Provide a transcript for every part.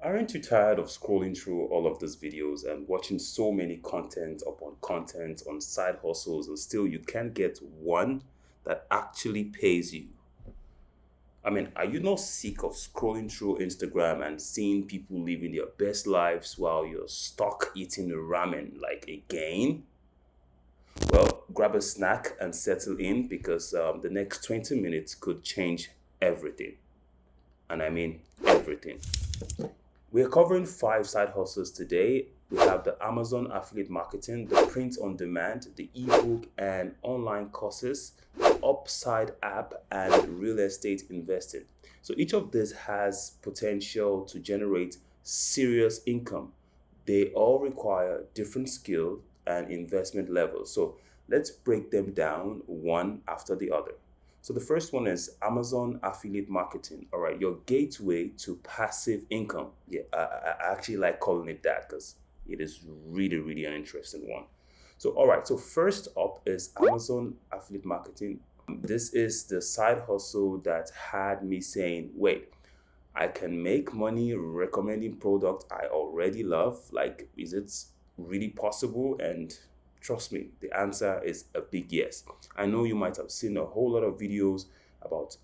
Aren't you tired of scrolling through all of these videos and watching so many content upon content on side hustles and still you can't get one that actually pays you? Are you not sick of scrolling through Instagram and seeing people living their best lives while you're stuck eating ramen like again? Well, grab a snack and settle in because the next 20 minutes could change everything. And I mean everything. We're covering five side hustles today. We have the Amazon affiliate marketing, the print on demand, the ebook and online courses, the Upside app, and real estate investing. So each of these has potential to generate serious income. They all require different skills and investment levels. So let's break them down one after the other. So the first one is Amazon affiliate marketing. All right, your gateway to passive income. Yeah, I actually like calling it that because it is really, really an interesting one. So, all right, so first up is Amazon affiliate marketing. This is the side hustle that had me saying, wait, I can make money recommending product I already love. Like, is it really possible? And trust me, the answer is a big yes. I know you might have seen a whole lot of videos about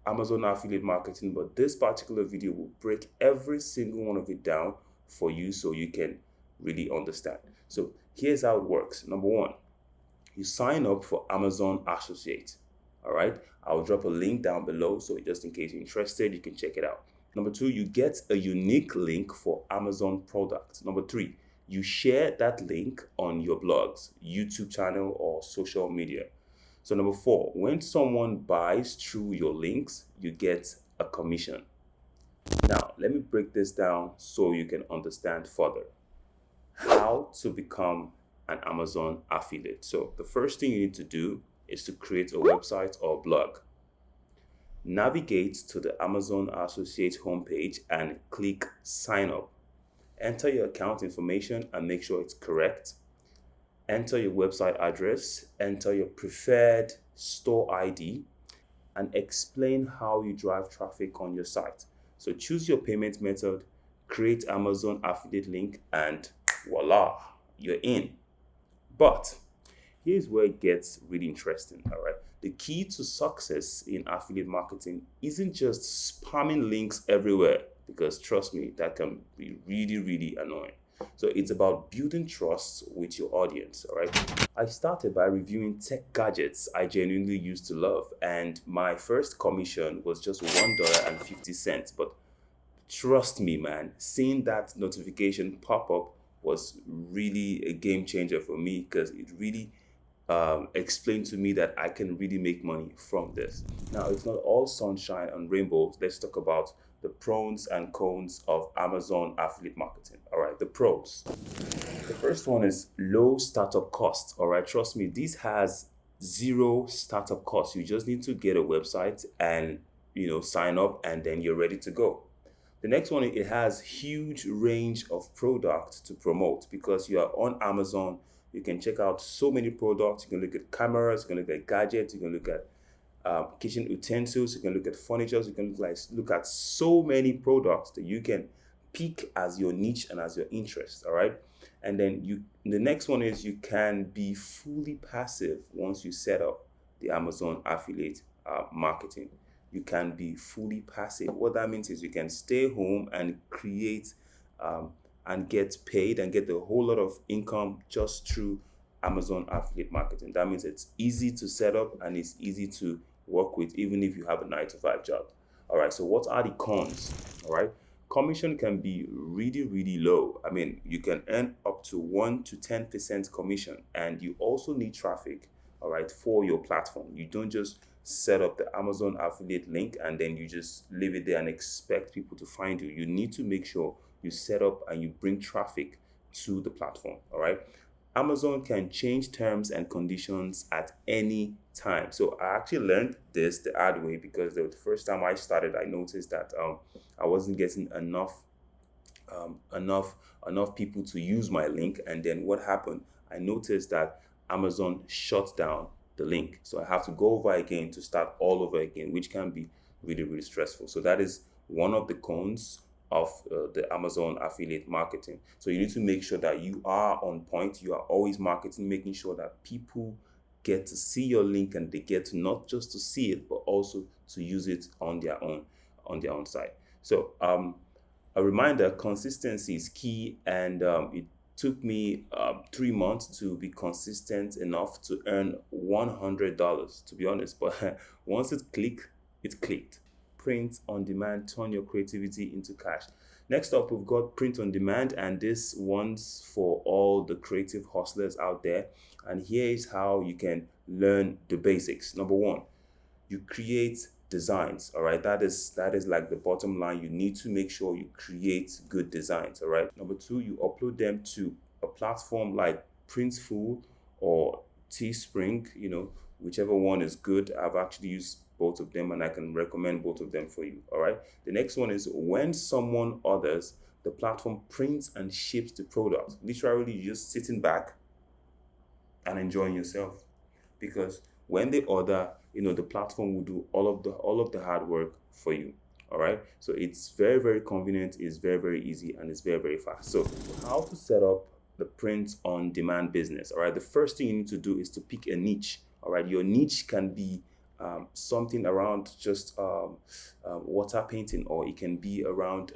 Amazon affiliate marketing, but this particular video will break every single one of it down for you so you can really understand. So here's how it works. Number one, you sign up for Amazon Associate. All right, I'll drop a link down below, so just in case you're interested, you can check it out. Number two, you get a unique link for Amazon products. Number three, you share that link on your blogs, YouTube channel, or social media. So number four, when someone buys through your links, you get a commission. Now, let me break this down so you can understand further how to become an Amazon affiliate. So the first thing you need to do is to create a website or blog. Navigate to the Amazon Associate homepage and click sign up. Enter your account information and make sure it's correct. Enter your website address, enter your preferred store ID, and explain how you drive traffic on your site. So choose your payment method, create Amazon affiliate link, and voila, you're in. But here's where it gets really interesting, all right? The key to success in affiliate marketing isn't just spamming links everywhere, because trust me, that can be really, really annoying. So it's about building trust with your audience, all right? I started by reviewing tech gadgets I genuinely used to love, and my first commission was just $1.50. But trust me, man, seeing that notification pop up was really a game changer for me because it really explained to me that I can really make money from this. Now, it's not all sunshine and rainbows. Let's talk about the pros and cons of Amazon affiliate marketing. All right, the pros. The first one is low startup costs. All right, trust me, this has zero startup costs. You just need to get a website and sign up, and then you're ready to go. The next one, it has huge range of products to promote because you are on Amazon. You can check out so many products. You can look at cameras, you can look at gadgets, you can look at kitchen utensils, you can look at furniture, you can look at so many products that you can pick as your niche and as your interest. All right. And then the next one is you can be fully passive once you set up the Amazon affiliate marketing. You can be fully passive. What that means is you can stay home and create and get paid and get a whole lot of income just through Amazon affiliate marketing. That means it's easy to set up and it's easy to work with, even if you have a 9 to 5 job. All right, so what are the cons? All right, commission can be really, really low. You can earn up to 1 to 10% commission, and you also need traffic, all right, for your platform. You don't just set up the Amazon affiliate link and then you just leave it there and expect people to find you. You need to make sure you set up and you bring traffic to the platform, all right? Amazon can change terms and conditions at any time. So I actually learned this the hard way because the first time I started, I noticed that I wasn't getting enough people to use my link. And then what happened? I noticed that Amazon shut down the link. So I have to go over again to start all over again, which can be really, really stressful. So that is one of the cons of the Amazon affiliate marketing. So you need to make sure that you are on point. You are always marketing, making sure that people get to see your link and they get to not just to see it, but also to use it on their own site. So a reminder, consistency is key, and it took me 3 months to be consistent enough to earn $100, to be honest. But once it clicked. Print on demand, turn your creativity into cash. Next up, we've got print on demand, and this one's for all the creative hustlers out there. And here is how you can learn the basics. Number one, you create designs. All right, that is like the bottom line. You need to make sure you create good designs. All right. Number two, you upload them to a platform like Printful or Teespring, whichever one is good. I've actually used both of them, and I can recommend both of them for you. All right. The next one is when someone orders, the platform prints and ships the product. Literally, you're just sitting back and enjoying yourself, because when they order, the platform will do all of the hard work for you. All right. So it's very, very convenient, it's very, very easy, and it's very, very fast. So how to set up the print on demand business? All right. The first thing you need to do is to pick a niche. All right. Your niche can be something around just water painting, or it can be around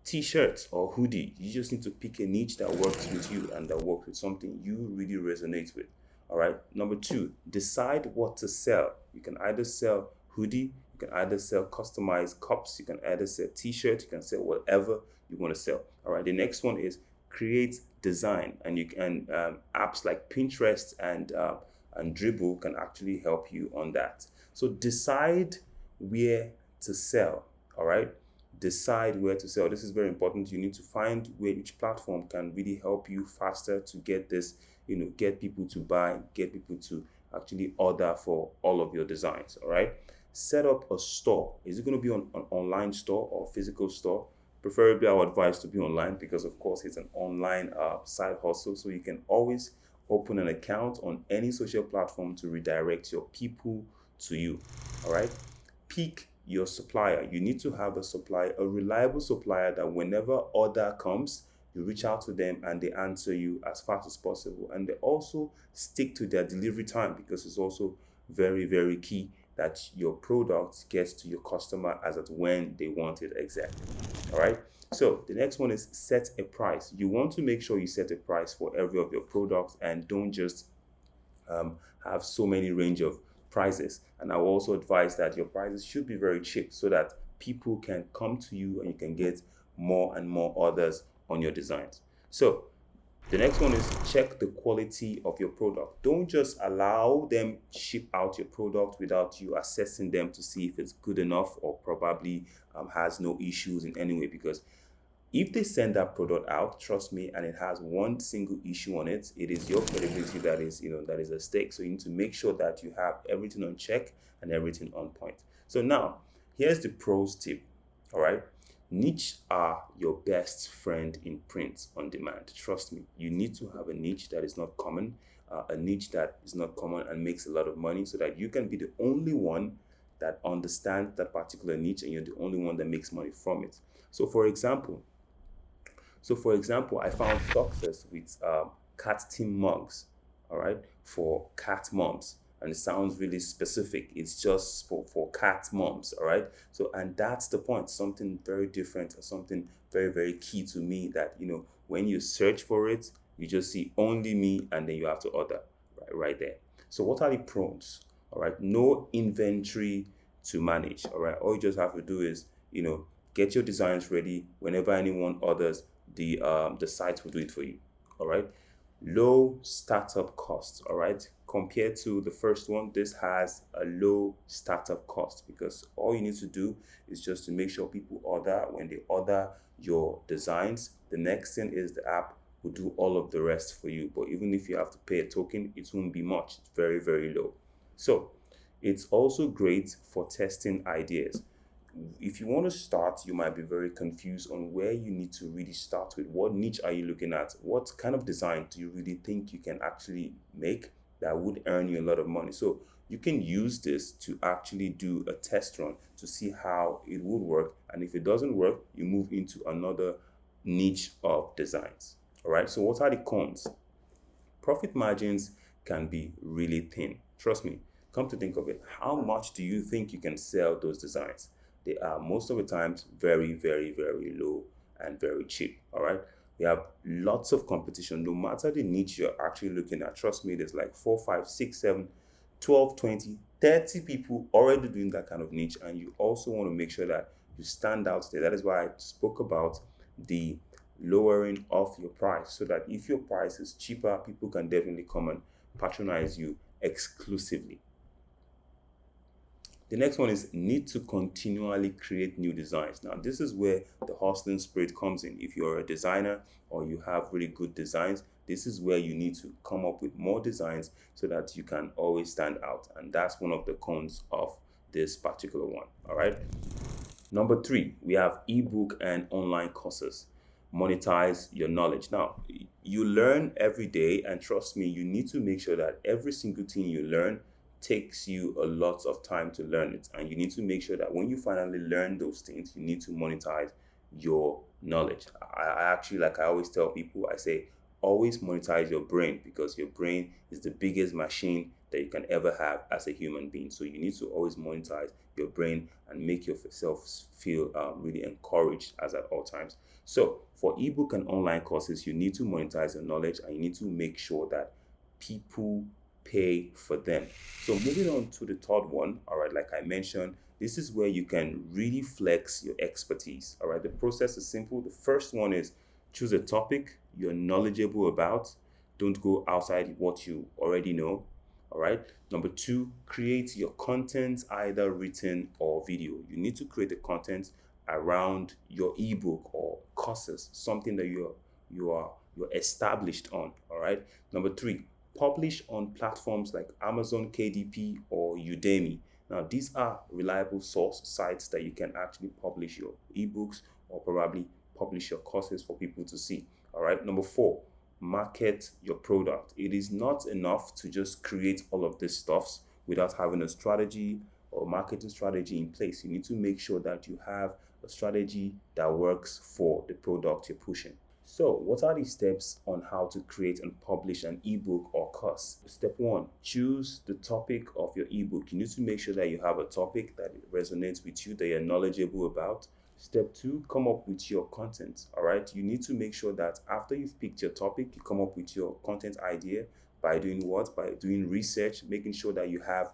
t-shirts or hoodie. You just need to pick a niche that works with you and that works with something you really resonate with. All right. Number two, decide what to sell. You can either sell hoodie, you can either sell customized cups, you can either sell t-shirts, you can sell whatever you want to sell. All right. The next one is create design, and you can apps like Pinterest and Dribble can actually help you on that. So decide where to sell. All right. Decide where to sell. This is very important. You need to find which platform can really help you faster to get this, get people to buy, get people to actually order for all of your designs. All right. Set up a store. Is it going to be an online store or physical store? Preferably, I would advise to be online, because of course it's an online side hustle. So you can always open an account on any social platform to redirect your people to you. All right. Pick your supplier. You need to have a supplier, a reliable supplier, that whenever order comes, you reach out to them and they answer you as fast as possible. And they also stick to their delivery time, because it's also very, very key that your product gets to your customer as at when they want it exactly. All right. So the next one is set a price. You want to make sure you set a price for every of your products, and don't just have so many range of prices. And I will also advise that your prices should be very cheap, so that people can come to you and you can get more and more orders on your designs. So the next one is check the quality of your product. Don't just allow them ship out your product without you assessing them to see if it's good enough or probably has no issues in any way. Because if they send that product out, trust me, and it has one single issue on it, it is your credibility that is at stake. So you need to make sure that you have everything on check and everything on point. So now, here's the pros tip. All right. Niche are your best friend in print on demand. Trust me, you need to have a niche that is not common, and makes a lot of money, so that you can be the only one that understands that particular niche, and you're the only one that makes money from it. So for example, I found success with cat team mugs, all right, for cat moms. And it sounds really specific. It's just for cat moms, all right? So, and that's the point, something very different, and something very, very key to me, that, when you search for it, you just see only me, and then you have to order right there. So what are the pros? All right, no inventory to manage, all right? All you just have to do is, get your designs ready. Whenever anyone orders, the site will do it for you, all right? Low startup costs, all right? Compared to the first one, this has a low startup cost, because all you need to do is just to make sure people order. When they order your designs, the next thing is the app will do all of the rest for you. But even if you have to pay a token, it won't be much. It's very, very low. So it's also great for testing ideas. If you want to start, you might be very confused on where you need to really start with. What niche are you looking at? What kind of design do you really think you can actually make that would earn you a lot of money? So You can use this to actually do a test run to see how it would work. And if it doesn't work, you move into another niche of designs. All right. So what are the cons? Profit margins can be really thin. Trust me. Come to think of it, how much do you think you can sell those designs? They are most of the times very, very, very low and very cheap. All right. We have lots of competition, no matter the niche you're actually looking at. Trust me, there's like 4, 5, 6, 7, 12, 20, 30 people already doing that kind of niche. And you also want to make sure that you stand out there. That is why I spoke about the lowering of your price, so that if your price is cheaper, people can definitely come and patronize you exclusively. The next one is need to continually create new designs. Now, this is where the hustling spirit comes in. If you're a designer or you have really good designs, this is where you need to come up with more designs so that you can always stand out. And that's one of the cons of this particular one. All right. Number 3, we have ebook and online courses. Monetize your knowledge. Now, you learn every day, and trust me, you need to make sure that every single thing you learn takes you a lot of time to learn it. And you need to make sure that when you finally learn those things, you need to monetize your knowledge. I actually, like I always tell people, I say, always monetize your brain, because your brain is the biggest machine that you can ever have as a human being. So you need to always monetize your brain and make yourself feel really encouraged as at all times. So for ebook and online courses, you need to monetize your knowledge, and you need to make sure that people pay for them. So moving on to the third one, all right, like I mentioned, this is where you can really flex your expertise. All right, the process is simple. The first one is choose a topic you're knowledgeable about. Don't go outside what you already know. All right. Number 2, create your content, either written or video. You need to create the content around your ebook or courses, something that you're established on. All right. Number 3, publish on platforms like Amazon KDP or Udemy. Now, these are reliable source sites that you can actually publish your ebooks or probably publish your courses for people to see. All right. Number 4, market your product. It is not enough to just create all of this stuffs without having a strategy or marketing strategy in place. You need to make sure that you have a strategy that works for the product you're pushing. So, what are the steps on how to create and publish an ebook or course? Step 1, choose the topic of your ebook. You need to make sure that you have a topic that resonates with you, that you're knowledgeable about. Step 2, come up with your content. All right. You need to make sure that after you've picked your topic, you come up with your content idea by doing what? By doing research, making sure that you have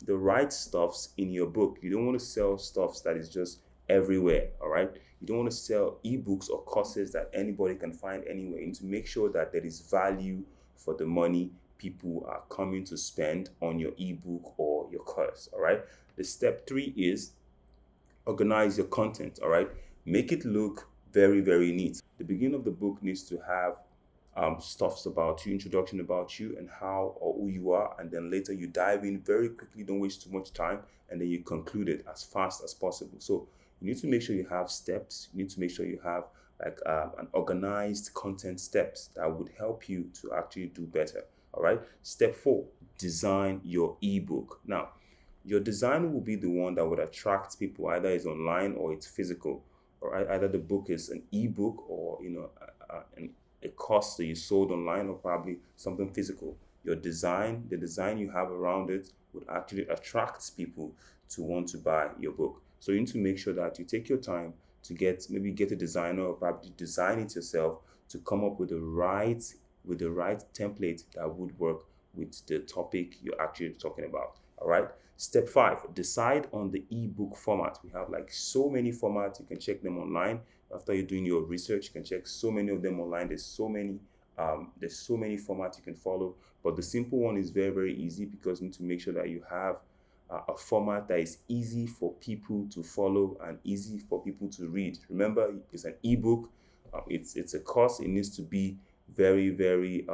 the right stuffs in your book. You don't want to sell stuffs that is just everywhere. All right. You don't want to sell ebooks or courses that anybody can find anywhere. You need to make sure that there is value for the money people are coming to spend on your ebook or your course. All right. The step 3 is organize your content. All right, make it look very, very neat. The beginning of the book needs to have stuffs about you, introduction about you and how or who you are, and then later you dive in very quickly, don't waste too much time, and then you conclude it as fast as possible. So you need to make sure you have steps. You need to make sure you have like an organized content steps that would help you to actually do better. All right. Step 4, design your ebook. Now, your design will be the one that would attract people, either it's online or it's physical, or either the book is an ebook or a course that you sold online, or probably something physical. Your design, the design you have around it, would actually attract people to want to buy your book. So you need to make sure that you take your time to get a designer or probably design it yourself to come up with the right template that would work with the topic you're actually talking about. All right. Step 5, decide on the ebook format. We have like so many formats. You can check them online. After you're doing your research, you can check so many of them online. There's so many formats you can follow. But the simple one is very, very easy, because you need to make sure that you have a format that is easy for people to follow and easy for people to read. Remember, it's an ebook. It's a course. It needs to be very, very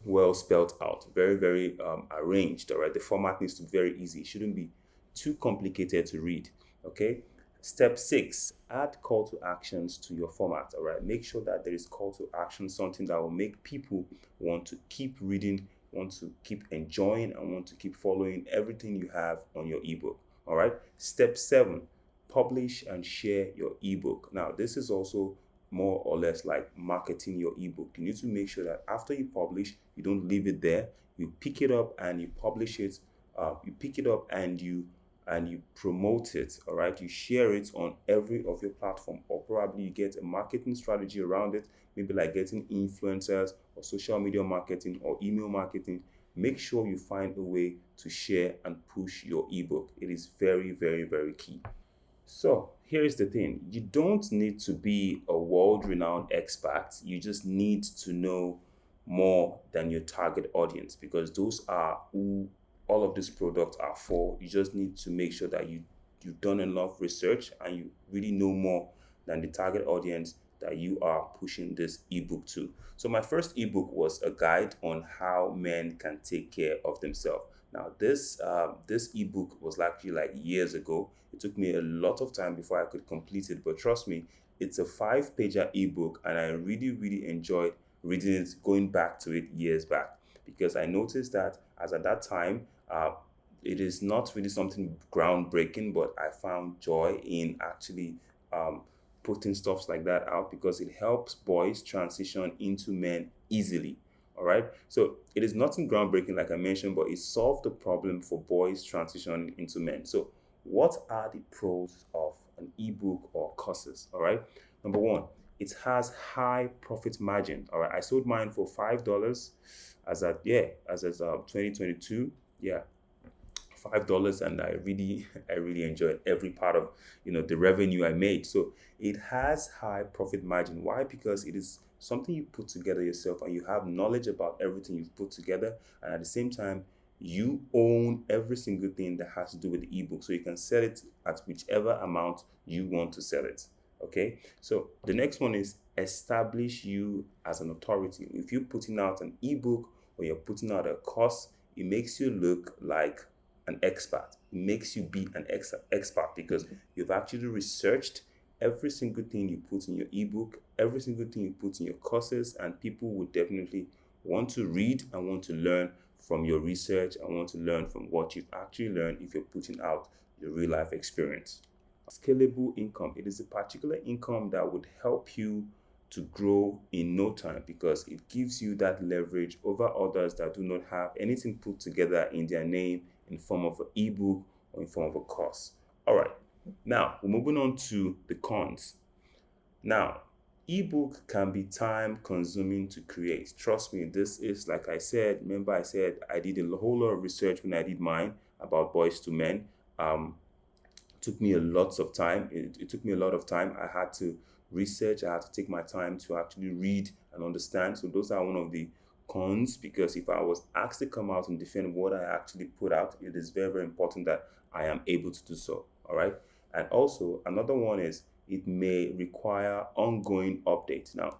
well spelled out, very, very arranged. All right, the format needs to be very easy. It shouldn't be too complicated to read. Okay. Step 6, add call to actions to your format. All right, make sure that there is call to action, something that will make people want to keep reading want to keep enjoying and want to keep following everything you have on your ebook. All right. Step 7, publish and share your ebook. Now, this is also more or less like marketing your ebook. You need to make sure that after you publish, you don't leave it there. You pick it up and you publish it. You pick it up and you promote it. All right, you share it on every of your platform, or probably you get a marketing strategy around it, maybe like getting influencers or social media marketing or email marketing. Make sure you find a way to share and push your ebook. It is very, very, very key. So here's the thing, you don't need to be a world renowned expert, you just need to know more than your target audience, because those are who all of these products are for. You just need to make sure that you've done enough research and you really know more than the target audience that you are pushing this ebook to. So my first ebook was a guide on how men can take care of themselves. Now this ebook was actually like years ago. It took me a lot of time before I could complete it, but trust me, it's a 5-pager ebook, and I really, really enjoyed reading it, going back to it years back, because I noticed that as at that time, it is not really something groundbreaking, but I found joy in actually putting stuff like that out, because it helps boys transition into men easily. All right. So it is nothing groundbreaking, like I mentioned, but it solved the problem for boys transitioning into men. So what are the pros of an ebook or courses? All right. Number one, it has high profit margin. All right. I sold mine for $5 as at 2022. Yeah, $5, and I really enjoyed every part of the revenue I made. So it has high profit margin. Why? Because it is something you put together yourself, and you have knowledge about everything you've put together, and at the same time you own every single thing that has to do with the ebook, so you can sell it at whichever amount you want to sell it. Okay, so the next one is establish you as an authority. If you're putting out an ebook or you're putting out a course, it makes you look like an expert. It makes you be an expert because you've actually researched every single thing you put in your ebook, every single thing you put in your courses, and people would definitely want to read and want to learn from your research and want to learn from what you've actually learned if you're putting out your real life experience. Scalable income. It is a particular income that would help you to grow in no time, because it gives you that leverage over others that do not have anything put together in their name in form of an ebook or in form of a course. All right, now we're moving on to the cons. Now, ebook can be time consuming to create. Trust me, this is, like I said, remember I said I did a whole lot of research when I did mine about Boys to Men. Took me a lot of time. It took me a lot of time. I had to research. I had to take my time to actually read and understand. So those are one of the cons, because if I was asked to come out and defend what I actually put out, it is very, very important that I am able to do so. All right. And also another one is it may require ongoing updates. Now,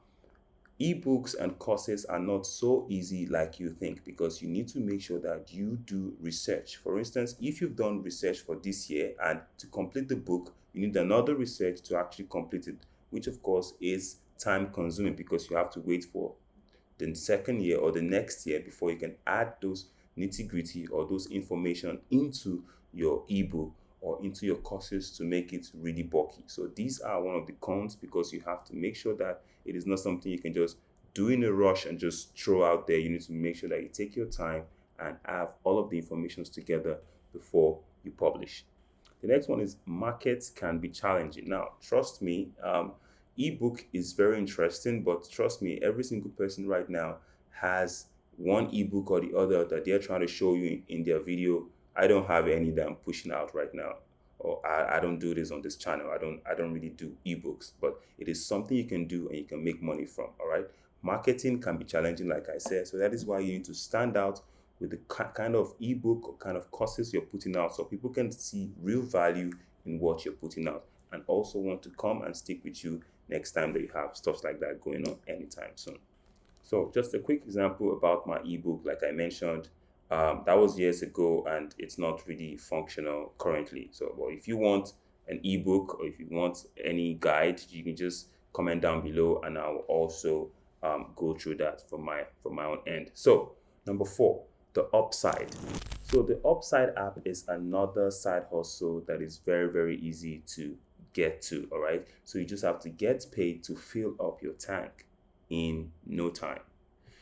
ebooks and courses are not so easy like you think, because you need to make sure that you do research. For instance, if you've done research for this year, and to complete the book, you need another research to actually complete it, which of course is time consuming, because you have to wait for the second year or the next year before you can add those nitty gritty or those information into your ebook or into your courses to make it really bulky. So these are one of the cons, because you have to make sure that it is not something you can just do in a rush and just throw out there. You need to make sure that you take your time and have all of the information together before you publish. The next one is markets can be challenging. Now, trust me, ebook is very interesting, but trust me, every single person right now has one ebook or the other that they're trying to show you in their video. I don't have any that I'm pushing out right now, or I don't do this on this channel. I don't really do ebooks, but it is something you can do and you can make money from. All right, marketing can be challenging, like I said, so that is why you need to stand out with the kind of ebook or kind of courses you're putting out, so people can see real value in what you're putting out and also want to come and stick with you next time that you have stuff like that going on anytime soon. So just a quick example about my ebook, like I mentioned, that was years ago and it's not really functional currently. So, well, if you want an ebook or if you want any guide, you can just comment down below and I'll also go through that from my own end. So Number four, the Upside. So the Upside app is another side hustle that is very, very easy to get to. All right. So you just have to get paid to fill up your tank in no time.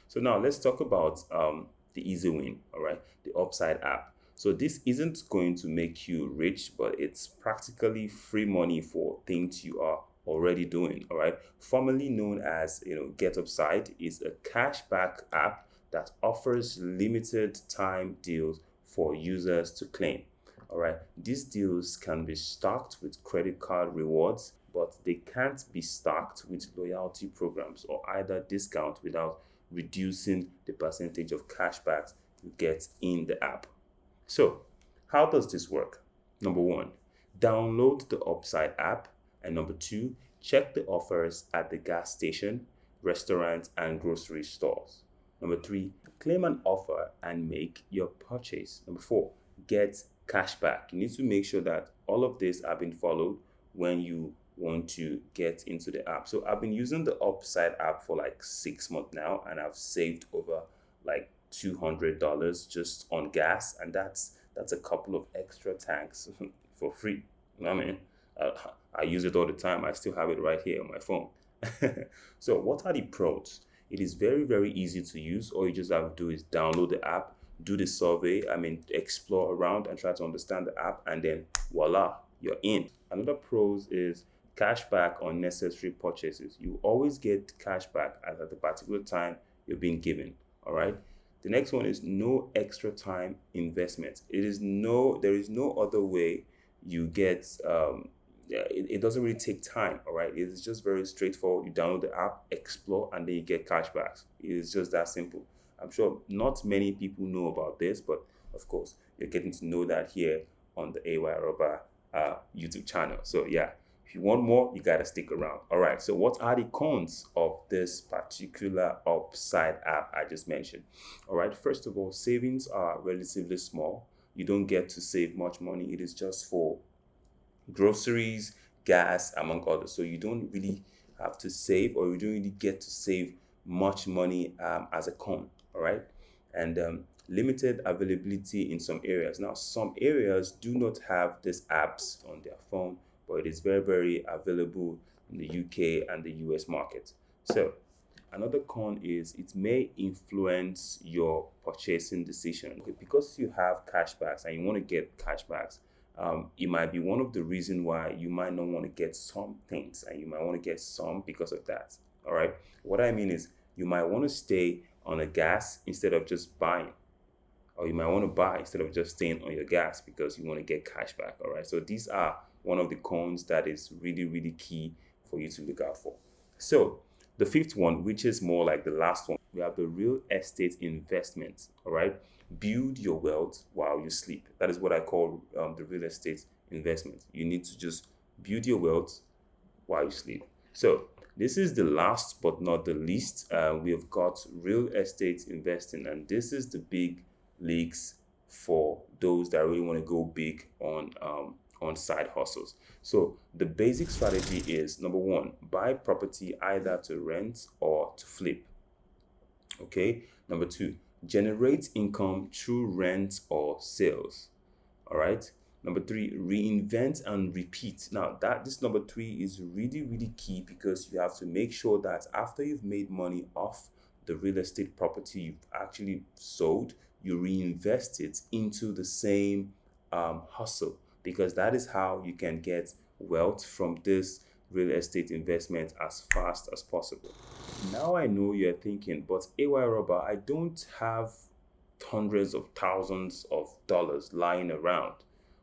So now let's talk about the easy win, all right, the Upside app. So this isn't going to make you rich, but it's practically free money for things you are already doing, all right. Formerly known as, Get Upside is a cashback app that offers limited time deals for users to claim. All right, these deals can be stacked with credit card rewards, but they can't be stacked with loyalty programs or either discount without reducing the percentage of cashbacks you get in the app. So, how does this work? Number one, download the Upside app. And number two, check the offers at the gas station, restaurants, and grocery stores. Number three, claim an offer and make your purchase. Number four, get cashback. You need to make sure that all of this have been followed when you want to get into the app. So I've been using the Upside app for like 6 months now, and I've saved over like $200 just on gas, and that's a couple of extra tanks for free. You know what I mean? Uh, I use it all the time. I still have it right here on my phone. So what are the pros? It is very, very easy to use. All you just have to do is download the app, do the survey, explore around and try to understand the app, and then voila, you're in. Another pros is cashback on necessary purchases. You always get cashback at a particular time you're being given. All right. The next one is no extra time investment. There is no other way you get. Yeah, it doesn't really take time. All right. It's just very straightforward. You download the app, explore, and then you get cashbacks. It's just that simple. I'm sure not many people know about this, but of course, you're getting to know that here on the AY Rubber YouTube channel. So yeah, if you want more, you gotta stick around. All right. So what are the cons of this particular Upside app I just mentioned? All right. First of all, savings are relatively small. You don't get to save much money. It is just for groceries, gas, among others. So you don't really have to save, or you don't really get to save much money as a con. All right. And limited availability in some areas. Now, some areas do not have these apps on their phone, but it is very, very available in the UK and the US market. So, another con is it may influence your purchasing decision. Okay, because you have cashbacks and you want to get cashbacks, it might be one of the reasons why you might not want to get some things, and you might want to get some because of that. All right. What I mean is, you might want to stay on a gas instead of just buying, or you might want to buy instead of just staying on your gas because you want to get cash back. All right. So these are one of the cons that is really, really key for you to look out for. So the fifth one, which is more like the last one, we have the real estate investment. All right. Build your wealth while you sleep. That is what I call the real estate investment. You need to just build your wealth while you sleep. So this is the last but not the least. We have got real estate investing, and this is the big leagues for those that really want to go big on side hustles. So the basic strategy is, number one, buy property either to rent or to flip. Okay. Number two, generate income through rent or sales. All right. Number three, reinvent and repeat. Now, that this number three is really, really key, because you have to make sure that after you've made money off the real estate property you've actually sold, you reinvest it into the same hustle, because that is how you can get wealth from this real estate investment as fast as possible. Now I know you're thinking, but AY Rubber, I don't have hundreds of thousands of dollars lying around.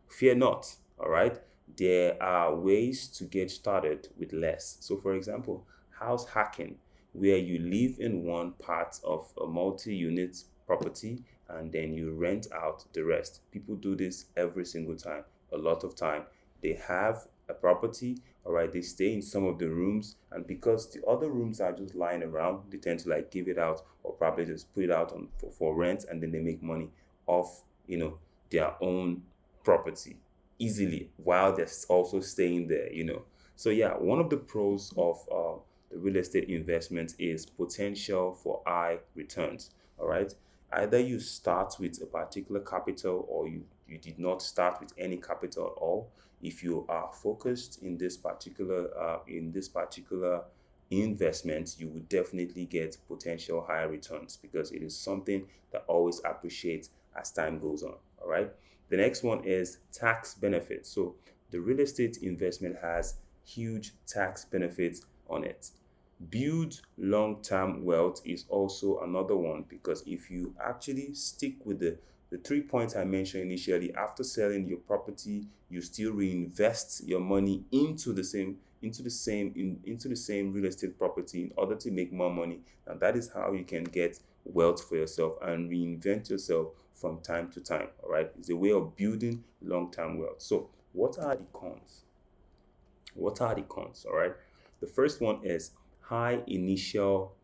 Fear not, all right? There are ways to get started with less. So, for example, house hacking, where you live in one part of a multi-unit property and then you rent out the rest. People do this every single time. A lot of time they have a property, all right, they stay in some of the rooms, and because the other rooms are just lying around, they tend to like give it out or probably just put it out on for rent, and then they make money off their own property easily while they're also staying there. So yeah, one of the pros of the real estate investment is potential for high returns. All right. Either you start with a particular capital or you did not start with any capital at all. If you are focused in this particular investment, you would definitely get potential higher returns because it is something that always appreciates as time goes on. All right. The next one is tax benefits. So the real estate investment has huge tax benefits on it. Build long-term wealth is also another one because if you actually stick with the 3 points I mentioned initially, after selling your property, you still reinvest your money into the same real estate property in order to make more money. And that is how you can get wealth for yourself and reinvent yourself from time to time. All right, it's a way of building long-term wealth. So what are the cons? What are the cons? All right, the first one is high initial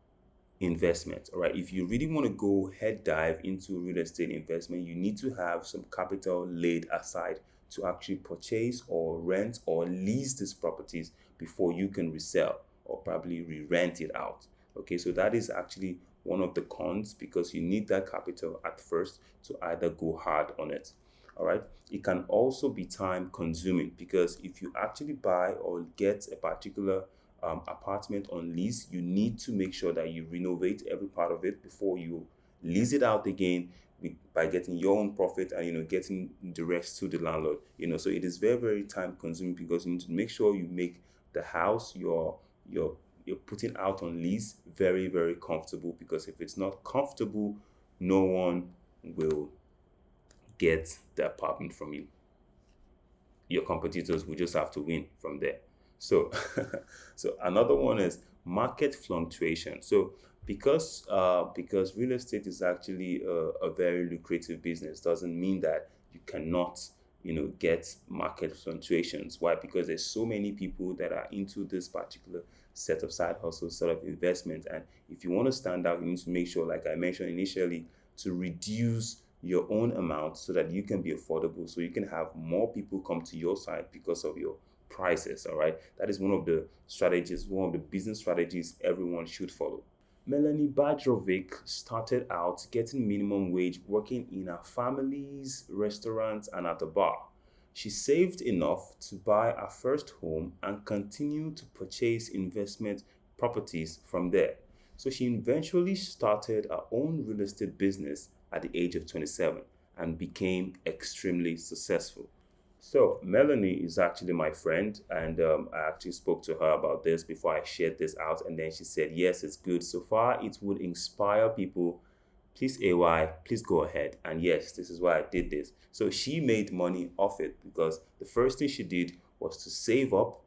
investment. All right, if you really want to go head dive into real estate investment, you need to have some capital laid aside to actually purchase or rent or lease these properties before you can resell or probably re-rent it out. Okay, so that is actually one of the cons because you need that capital at first to either go hard on it. All right, it can also be time consuming because if you actually buy or get a particular apartment on lease, you need to make sure that you renovate every part of it before you lease it out again by getting your own profit and getting the rest to the landlord. So it is very, very time consuming because you need to make sure you make the house you're putting out on lease very, very comfortable, because if it's not comfortable, no one will get the apartment from you. Your competitors will just have to win from there. So, so another one is market fluctuation. So because real estate is actually a very lucrative business, doesn't mean that you cannot get market fluctuations. Why? Because there's so many people that are into this particular set of side hustles, set of investment, and if you want to stand out, you need to make sure, like I mentioned initially, to reduce your own amount so that you can be affordable, so you can have more people come to your side because of your prices. All right, that is one of the strategies, one of the business strategies everyone should follow. Melanie Badrovic started out getting minimum wage working in her family's restaurant and at a bar. She saved enough to buy her first home and continued to purchase investment properties from there. So she eventually started her own real estate business at the age of 27 and became extremely successful. So Melanie is actually my friend, and I actually spoke to her about this before I shared this out, and then she said, yes, it's good. So far, it would inspire people. Please, AY, please go ahead. And yes, this is why I did this. So she made money off it because the first thing she did was to save up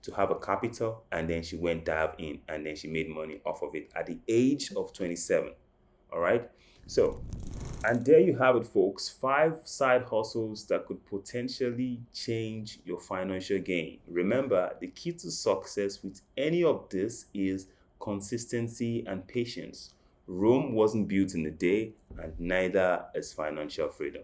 to have a capital, and then she went dive in, and then she made money off of it at the age of 27. All right. So, and there you have it, folks. 5 side hustles that could potentially change your financial gain. Remember, the key to success with any of this is consistency and patience. Rome wasn't built in a day, and neither is financial freedom.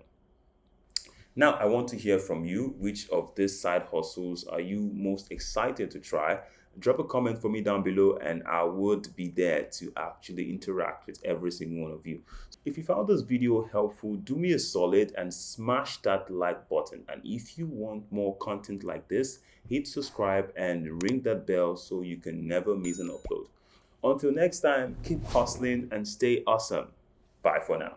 Now, I want to hear from you. Which of these side hustles are you most excited to try? Drop a comment for me down below, and I would be there to actually interact with every single one of you. If you found this video helpful, do me a solid and smash that like button. And if you want more content like this, hit subscribe and ring that bell so you can never miss an upload. Until next time, keep hustling and stay awesome. Bye for now.